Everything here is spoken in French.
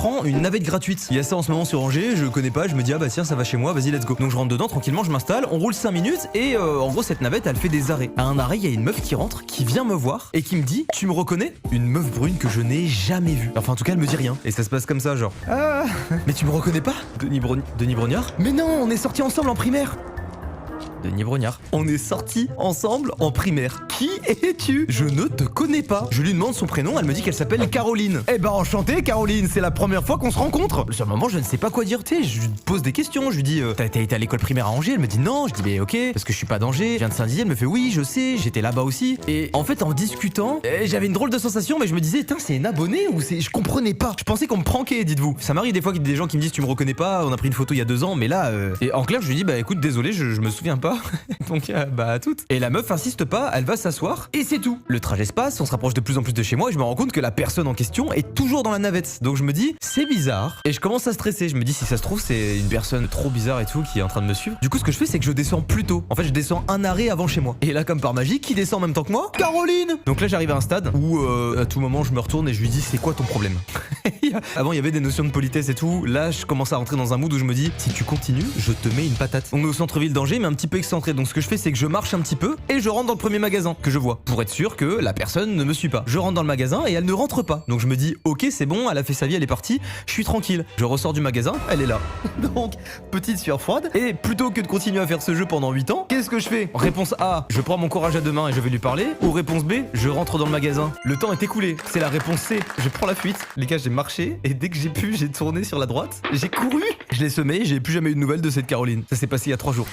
prends une navette gratuite. Il y a ça en ce moment sur Angers, je connais pas, je me dis ah bah tiens ça va chez moi, vas-y let's go. Donc je rentre dedans tranquillement, je m'installe, on roule 5 minutes et en gros cette navette elle fait des arrêts. À un arrêt il y a une meuf qui rentre, qui vient me voir et qui me dit tu me reconnais? Une meuf brune que je n'ai jamais vue. Enfin en tout cas elle me dit rien. Et ça se passe comme ça genre ah mais tu me reconnais pas? Denis Brognard? Mais non, on est sortis ensemble en primaire. Denis Brognard. On est sortis ensemble en primaire. Qui es-tu? Je ne te connais pas. Je lui demande son prénom, elle me dit qu'elle s'appelle Caroline. Eh ben enchanté Caroline, c'est la première fois qu'on se rencontre. Sur le moment je ne sais pas quoi dire, tu sais, je lui pose des questions, je lui dis t'as été à l'école primaire à Angers? Elle me dit non, je dis bah ok, parce que je suis pas d'Angers, je viens de Saint-Dizier, elle me fait oui je sais, j'étais là-bas aussi. Et en fait en discutant, j'avais une drôle de sensation, mais je me disais putain c'est une abonnée ou c'est... Je comprenais pas. Je pensais qu'on me pranquait, dites-vous. Ça m'arrive des fois qu'il y a des gens qui me disent tu me reconnais pas, on a pris une photo il y a 2 ans, mais là... Et en clair je lui dis bah écoute désolé, je me souviens pas. Donc bah à toutes. Et la meuf insiste pas, elle va s'asseoir et c'est tout. Le trajet se passe, on se rapproche de plus en plus de chez moi et je me rends compte que la personne en question est toujours dans la navette. Donc je me dis c'est bizarre et je commence à stresser. Je me dis si ça se trouve c'est une personne trop bizarre et tout qui est en train de me suivre. Du coup ce que je fais c'est que je descends plus tôt. En fait je descends un arrêt avant chez moi. Et là comme par magie qui descend en même temps que moi? Caroline. Donc là j'arrive à un stade où à tout moment je me retourne et je lui dis c'est quoi ton problème? Avant il y avait des notions de politesse et tout. Là je commence à rentrer dans un mood où je me dis si tu continues je te mets une patate. On est au centre-ville d'Angers mais un petit peu excentré. Donc ce que je fais c'est que je marche un petit peu et je rentre dans le premier magasin que je vois pour être sûr que la personne ne me suit pas. Je rentre dans le magasin et elle ne rentre pas. Donc je me dis ok c'est bon, elle a fait sa vie, elle est partie, je suis tranquille. Je ressors du magasin, elle est là. Donc petite sueur froide et plutôt que de continuer à faire ce jeu pendant 8 ans, qu'est-ce que je fais? Réponse A, je prends mon courage à deux mains et je vais lui parler. Ou réponse B, je rentre dans le magasin. Le temps est écoulé, c'est la réponse C, je prends la fuite. Les gars j'ai marché et dès que j'ai pu j'ai tourné sur la droite, j'ai couru. Je l'ai semé, j'ai plus jamais eu de nouvelles de cette Caroline. Ça s'est passé il y a 3 jours.